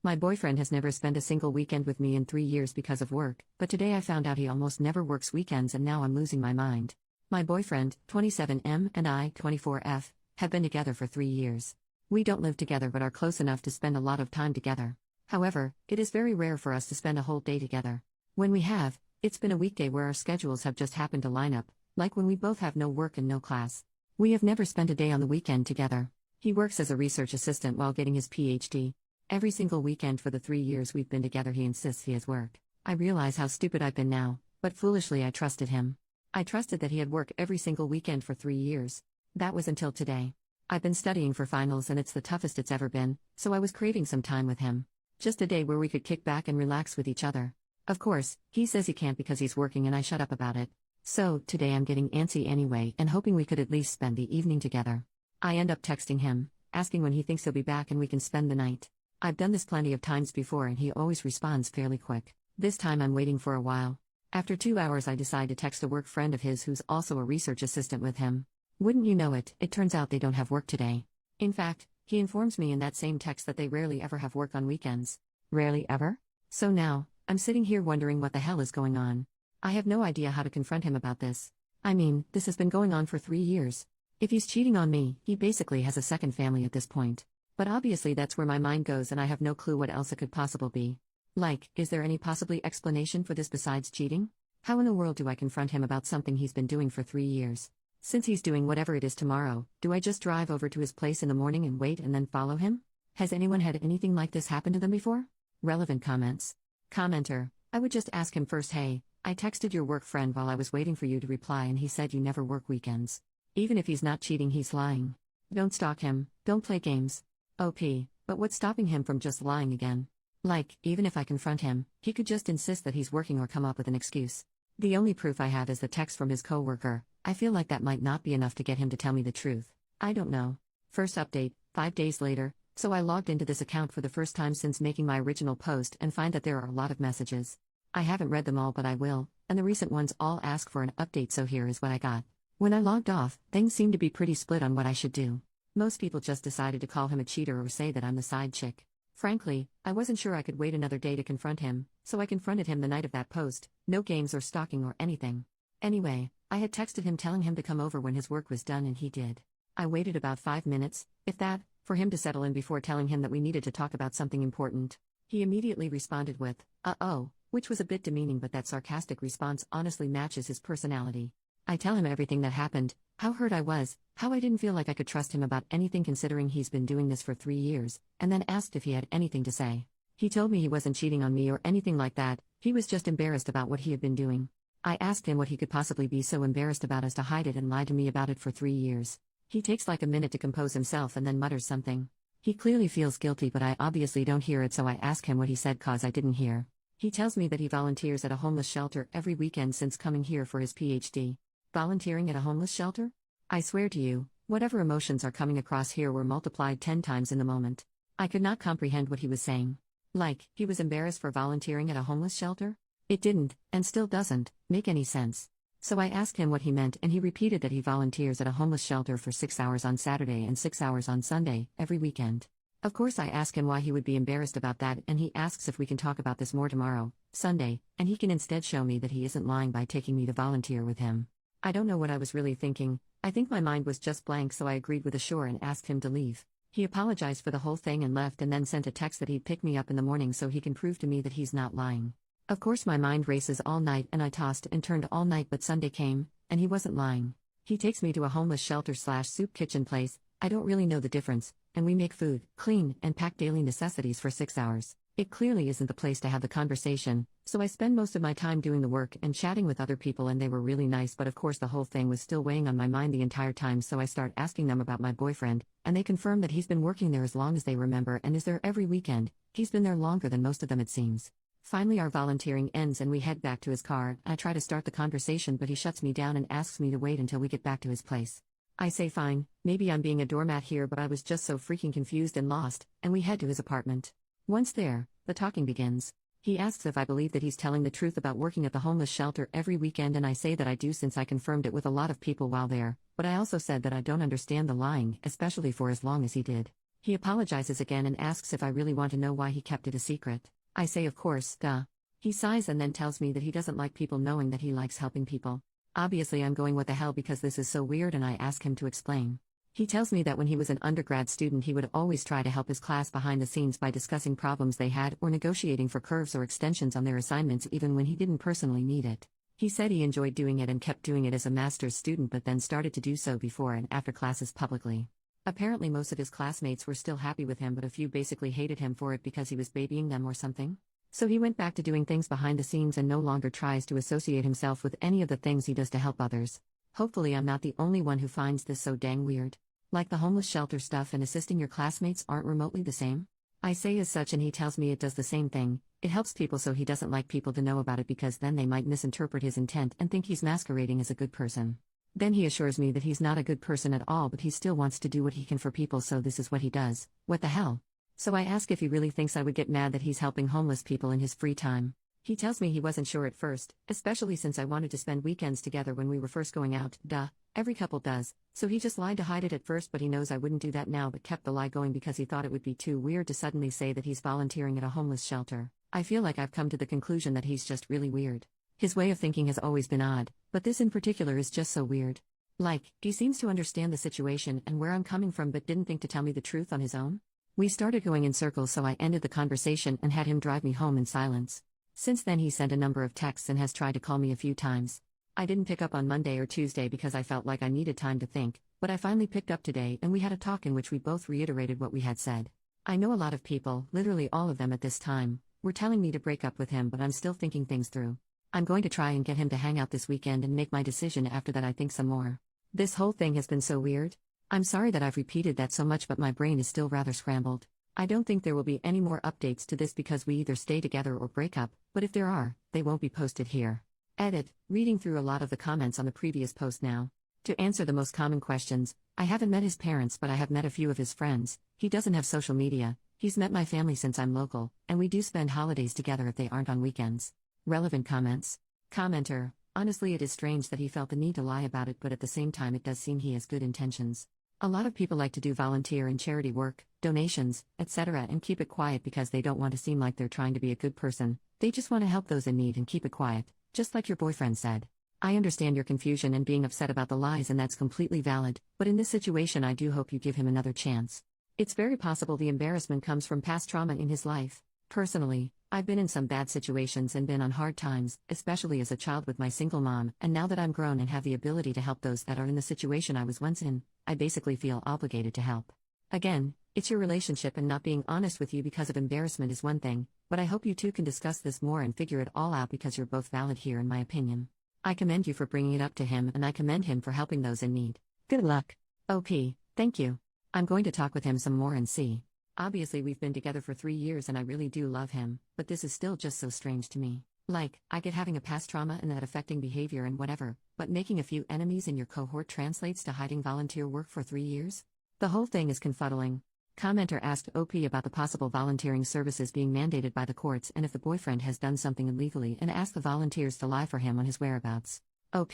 My boyfriend has never spent a single weekend with me in 3 years because of work, but today I found out he almost never works weekends and now I'm losing my mind. My boyfriend, 27M, and I, 24F, have been together for 3 years. We don't live together but are close enough to spend a lot of time together. However, it is very rare for us to spend a whole day together. When we have, it's been a weekday where our schedules have just happened to line up, like when we both have no work and no class. We have never spent a day on the weekend together. He works as a research assistant while getting his PhD. Every single weekend for the 3 years we've been together he insists he has work. I realize how stupid I've been now, but foolishly I trusted him. I trusted that he had work every single weekend for 3 years. That was until today. I've been studying for finals and it's the toughest it's ever been, so I was craving some time with him. Just a day where we could kick back and relax with each other. Of course, he says he can't because he's working and I shut up about it. So, today I'm getting antsy anyway and hoping we could at least spend the evening together. I end up texting him, asking when he thinks he'll be back and we can spend the night. I've done this plenty of times before and he always responds fairly quick. This time I'm waiting for a while. After 2 hours I decide to text a work friend of his who's also a research assistant with him. Wouldn't you know it, it turns out they don't have work today. In fact, he informs me in that same text that they rarely ever have work on weekends. Rarely ever? So now, I'm sitting here wondering what the hell is going on. I have no idea how to confront him about this. I mean, this has been going on for 3 years. If he's cheating on me, he basically has a second family at this point. But obviously that's where my mind goes and I have no clue what else it could possibly be. Like, is there any possibly explanation for this besides cheating? How in the world do I confront him about something he's been doing for 3 years? Since he's doing whatever it is tomorrow, do I just drive over to his place in the morning and wait and then follow him? Has anyone had anything like this happen to them before? Relevant comments. Commenter, I would just ask him first, hey, I texted your work friend while I was waiting for you to reply and he said you never work weekends. Even if he's not cheating he's lying. Don't stalk him, don't play games. OP, but what's stopping him from just lying again? Like, even if I confront him, he could just insist that he's working or come up with an excuse. The only proof I have is the text from his coworker. I feel like that might not be enough to get him to tell me the truth. I don't know. First update, 5 days later, so I logged into this account for the first time since making my original post and find that there are a lot of messages. I haven't read them all but I will, and the recent ones all ask for an update so here is what I got. When I logged off, things seemed to be pretty split on what I should do. Most people just decided to call him a cheater or say that I'm the side chick. Frankly, I wasn't sure I could wait another day to confront him, so I confronted him the night of that post, no games or stalking or anything. Anyway, I had texted him telling him to come over when his work was done and he did. I waited about 5 minutes, if that, for him to settle in before telling him that we needed to talk about something important. He immediately responded with, uh-oh, which was a bit demeaning but that sarcastic response honestly matches his personality. I tell him everything that happened, how hurt I was, how I didn't feel like I could trust him about anything considering he's been doing this for 3 years, and then asked if he had anything to say. He told me he wasn't cheating on me or anything like that, he was just embarrassed about what he had been doing. I asked him what he could possibly be so embarrassed about as to hide it and lie to me about it for 3 years. He takes like a minute to compose himself and then mutters something. He clearly feels guilty but I obviously don't hear it so I ask him what he said cause I didn't hear. He tells me that he volunteers at a homeless shelter every weekend since coming here for his PhD. Volunteering at a homeless shelter? I swear to you, whatever emotions are coming across here were multiplied 10 times in the moment. I could not comprehend what he was saying. Like, he was embarrassed for volunteering at a homeless shelter? It didn't, and still doesn't, make any sense. So I asked him what he meant and he repeated that he volunteers at a homeless shelter for 6 hours on Saturday and 6 hours on Sunday, every weekend. Of course I ask him why he would be embarrassed about that and he asks if we can talk about this more tomorrow, Sunday, and he can instead show me that he isn't lying by taking me to volunteer with him. I don't know what I was really thinking. I think my mind was just blank so I agreed with a sure and asked him to leave. He apologized for the whole thing and left and then sent a text that he'd pick me up in the morning so he can prove to me that he's not lying. Of course my mind races all night and I tossed and turned all night but Sunday came, and he wasn't lying. He takes me to a homeless shelter/soup kitchen place, I don't really know the difference, and we make food, clean, and pack daily necessities for 6 hours. It clearly isn't the place to have the conversation, so I spend most of my time doing the work and chatting with other people and they were really nice but of course the whole thing was still weighing on my mind the entire time so I start asking them about my boyfriend, and they confirm that he's been working there as long as they remember and is there every weekend. He's been there longer than most of them it seems. Finally our volunteering ends and we head back to his car. I try to start the conversation but he shuts me down and asks me to wait until we get back to his place. I say fine, maybe I'm being a doormat here but I was just so freaking confused and lost, and we head to his apartment. Once there, the talking begins. He asks if I believe that he's telling the truth about working at the homeless shelter every weekend and I say that I do since I confirmed it with a lot of people while there, but I also said that I don't understand the lying, especially for as long as he did. He apologizes again and asks if I really want to know why he kept it a secret. I say of course, duh. He sighs and then tells me that he doesn't like people knowing that he likes helping people. Obviously I'm going what the hell because this is so weird and I ask him to explain. He tells me that when he was an undergrad student he would always try to help his class behind the scenes by discussing problems they had or negotiating for curves or extensions on their assignments even when he didn't personally need it. He said he enjoyed doing it and kept doing it as a master's student but then started to do so before and after classes publicly. Apparently most of his classmates were still happy with him but a few basically hated him for it because he was babying them or something. So he went back to doing things behind the scenes and no longer tries to associate himself with any of the things he does to help others. Hopefully I'm not the only one who finds this so dang weird. Like the homeless shelter stuff and assisting your classmates aren't remotely the same? I say as such and he tells me it does the same thing. It helps people so he doesn't like people to know about it because then they might misinterpret his intent and think he's masquerading as a good person. Then he assures me that he's not a good person at all but he still wants to do what he can for people so this is what he does. What the hell? So I ask if he really thinks I would get mad that he's helping homeless people in his free time. He tells me he wasn't sure at first, especially since I wanted to spend weekends together when we were first going out, duh, every couple does, so he just lied to hide it at first but he knows I wouldn't do that now but kept the lie going because he thought it would be too weird to suddenly say that he's volunteering at a homeless shelter. I feel like I've come to the conclusion that he's just really weird. His way of thinking has always been odd, but this in particular is just so weird. Like, he seems to understand the situation and where I'm coming from but didn't think to tell me the truth on his own. We started going in circles so I ended the conversation and had him drive me home in silence. Since then he sent a number of texts and has tried to call me a few times. I didn't pick up on Monday or Tuesday because I felt like I needed time to think, but I finally picked up today and we had a talk in which we both reiterated what we had said. I know a lot of people, literally all of them at this time, were telling me to break up with him but I'm still thinking things through. I'm going to try and get him to hang out this weekend and make my decision after that I think some more. This whole thing has been so weird. I'm sorry that I've repeated that so much but my brain is still rather scrambled. I don't think there will be any more updates to this because we either stay together or break up, but if there are, they won't be posted here. Edit, reading through a lot of the comments on the previous post now. To answer the most common questions, I haven't met his parents but I have met a few of his friends, he doesn't have social media, he's met my family since I'm local, and we do spend holidays together if they aren't on weekends. Relevant comments. Commenter, honestly it is strange that he felt the need to lie about it but at the same time it does seem he has good intentions. A lot of people like to do volunteer and charity work, donations, etc. and keep it quiet because they don't want to seem like they're trying to be a good person, they just want to help those in need and keep it quiet, just like your boyfriend said. I understand your confusion and being upset about the lies and that's completely valid, but in this situation I do hope you give him another chance. It's very possible the embarrassment comes from past trauma in his life. Personally, I've been in some bad situations and been on hard times, especially as a child with my single mom, and now that I'm grown and have the ability to help those that are in the situation I was once in, I basically feel obligated to help. Again, it's your relationship and not being honest with you because of embarrassment is one thing, but I hope you two can discuss this more and figure it all out because you're both valid here in my opinion. I commend you for bringing it up to him and I commend him for helping those in need. Good luck. OP, thank you. I'm going to talk with him some more and see. Obviously we've been together for 3 years and I really do love him, but this is still just so strange to me. Like, I get having a past trauma and that affecting behavior and whatever, but making a few enemies in your cohort translates to hiding volunteer work for 3 years? The whole thing is confuddling. Commenter asked OP about the possible volunteering services being mandated by the courts and if the boyfriend has done something illegally and asked the volunteers to lie for him on his whereabouts. OP,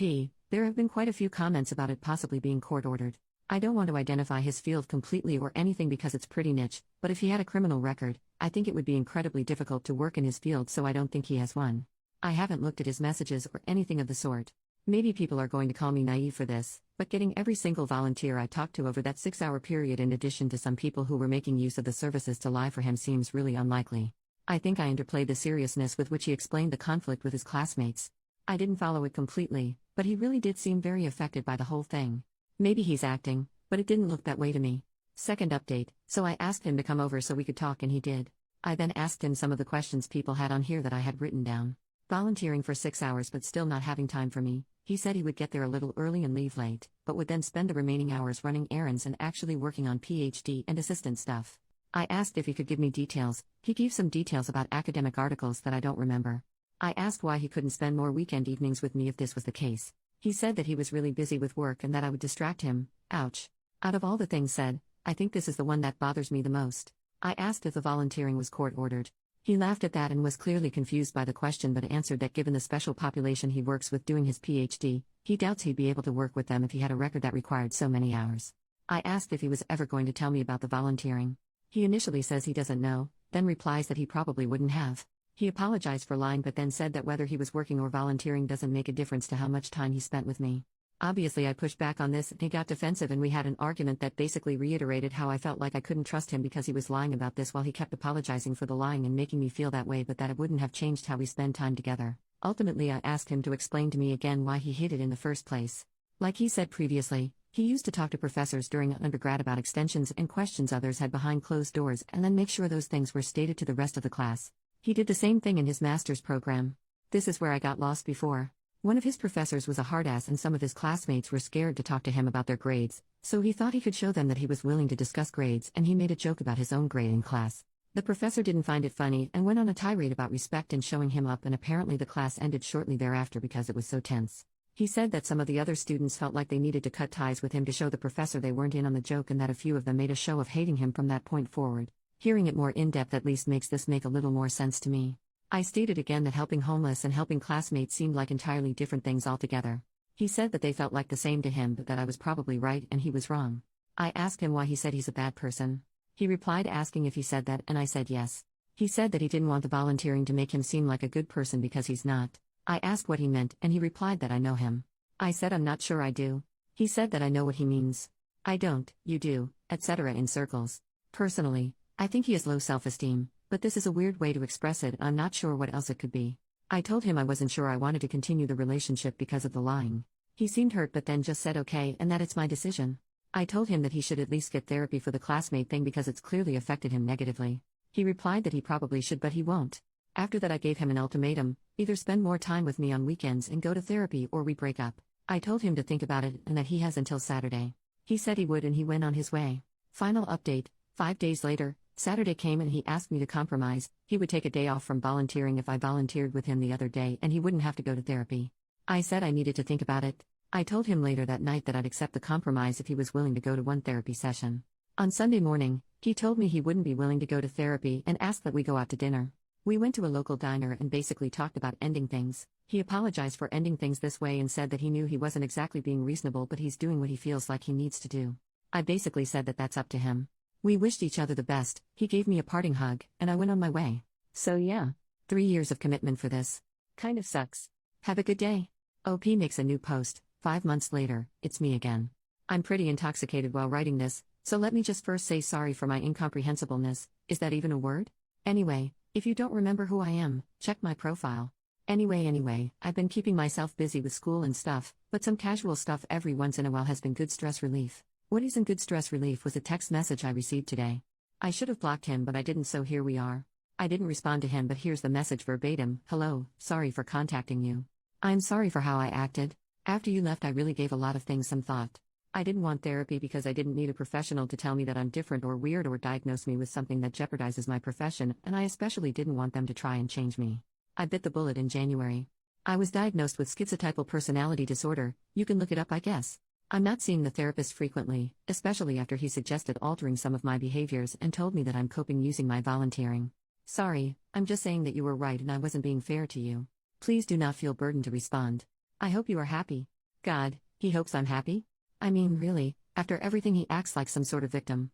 there have been quite a few comments about it possibly being court-ordered. I don't want to identify his field completely or anything because it's pretty niche, but if he had a criminal record, I think it would be incredibly difficult to work in his field so I don't think he has one. I haven't looked at his messages or anything of the sort. Maybe people are going to call me naive for this, but getting every single volunteer I talked to over that 6-hour period in addition to some people who were making use of the services to lie for him seems really unlikely. I think I underplayed the seriousness with which he explained the conflict with his classmates. I didn't follow it completely, but he really did seem very affected by the whole thing. Maybe he's acting, but it didn't look that way to me. Second update, so I asked him to come over so we could talk and he did. I then asked him some of the questions people had on here that I had written down. Volunteering for 6 hours but still not having time for me. He said he would get there a little early and leave late, but would then spend the remaining hours running errands and actually working on PhD and assistant stuff. I asked if he could give me details. He gave some details about academic articles that I don't remember. I asked why he couldn't spend more weekend evenings with me if this was the case. He said that he was really busy with work and that I would distract him. Ouch. Out of all the things said, I think this is the one that bothers me the most. I asked if the volunteering was court-ordered. He laughed at that and was clearly confused by the question but answered that given the special population he works with doing his PhD, he doubts he'd be able to work with them if he had a record that required so many hours. I asked if he was ever going to tell me about the volunteering. He initially says he doesn't know, then replies that he probably wouldn't have. He apologized for lying but then said that whether he was working or volunteering doesn't make a difference to how much time he spent with me. Obviously I pushed back on this and he got defensive and we had an argument that basically reiterated how I felt like I couldn't trust him because he was lying about this while he kept apologizing for the lying and making me feel that way, but that it wouldn't have changed how we spend time together. Ultimately I asked him to explain to me again why he hid it in the first place. Like he said previously, he used to talk to professors during undergrad about extensions and questions others had behind closed doors and then make sure those things were stated to the rest of the class. He did the same thing in his master's program. This is where I got lost before. One of his professors was a hard ass and some of his classmates were scared to talk to him about their grades, so he thought he could show them that he was willing to discuss grades and he made a joke about his own grade in class. The professor didn't find it funny and went on a tirade about respect and showing him up, and apparently the class ended shortly thereafter because it was so tense. He said that some of the other students felt like they needed to cut ties with him to show the professor they weren't in on the joke and that a few of them made a show of hating him from that point forward. Hearing it more in-depth at least makes this make a little more sense to me. I stated again that helping homeless and helping classmates seemed like entirely different things altogether. He said that they felt like the same to him but that I was probably right and he was wrong. I asked him why he said he's a bad person. He replied asking if he said that and I said yes. He said that he didn't want the volunteering to make him seem like a good person because he's not. I asked what he meant and he replied that I know him. I said I'm not sure I do. He said that I know what he means. I don't, you do, etc. in circles. Personally, I think he has low self-esteem, but this is a weird way to express it and I'm not sure what else it could be. I told him I wasn't sure I wanted to continue the relationship because of the lying. He seemed hurt but then just said okay and that it's my decision. I told him that he should at least get therapy for the classmate thing because it's clearly affected him negatively. He replied that he probably should but he won't. After that I gave him an ultimatum, either spend more time with me on weekends and go to therapy or we break up. I told him to think about it and that he has until Saturday. He said he would and he went on his way. Final update, 5 days later, Saturday came and he asked me to compromise. He would take a day off from volunteering if I volunteered with him the other day and he wouldn't have to go to therapy. I said I needed to think about it. I told him later that night that I'd accept the compromise if he was willing to go to one therapy session. On Sunday morning, he told me he wouldn't be willing to go to therapy and asked that we go out to dinner. We went to a local diner and basically talked about ending things. He apologized for ending things this way and said that he knew he wasn't exactly being reasonable but he's doing what he feels like he needs to do. I basically said that that's up to him. We wished each other the best, he gave me a parting hug, and I went on my way. So yeah, 3 years of commitment for this. Kind of sucks. Have a good day. OP makes a new post. 5 months later, it's me again. I'm pretty intoxicated while writing this, so let me just first say sorry for my incomprehensibleness. Is that even a word? Anyway, if you don't remember who I am, check my profile. Anyway, I've been keeping myself busy with school and stuff, but some casual stuff every once in a while has been good stress relief. What isn't good stress relief was a text message I received today. I should have blocked him but I didn't, so here we are. I didn't respond to him but here's the message verbatim. Hello, sorry for contacting you. I'm sorry for how I acted. After you left I really gave a lot of things some thought. I didn't want therapy because I didn't need a professional to tell me that I'm different or weird or diagnose me with something that jeopardizes my profession, and I especially didn't want them to try and change me. I bit the bullet in January. I was diagnosed with schizotypal personality disorder. You can look it up I guess. I'm not seeing the therapist frequently, especially after he suggested altering some of my behaviors and told me that I'm coping using my volunteering. Sorry, I'm just saying that you were right and I wasn't being fair to you. Please do not feel burdened to respond. I hope you are happy. God, he hopes I'm happy? I mean, really, after everything he acts like some sort of victim.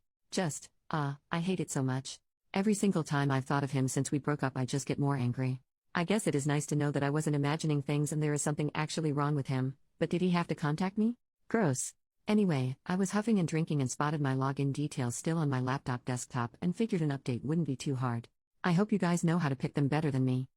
I hate it so much. Every single time I've thought of him since we broke up I just get more angry. I guess it is nice to know that I wasn't imagining things and there is something actually wrong with him, but did he have to contact me? Gross. Anyway, I was huffing and drinking and spotted my login details still on my laptop desktop and figured an update wouldn't be too hard. I hope you guys know how to pick them better than me.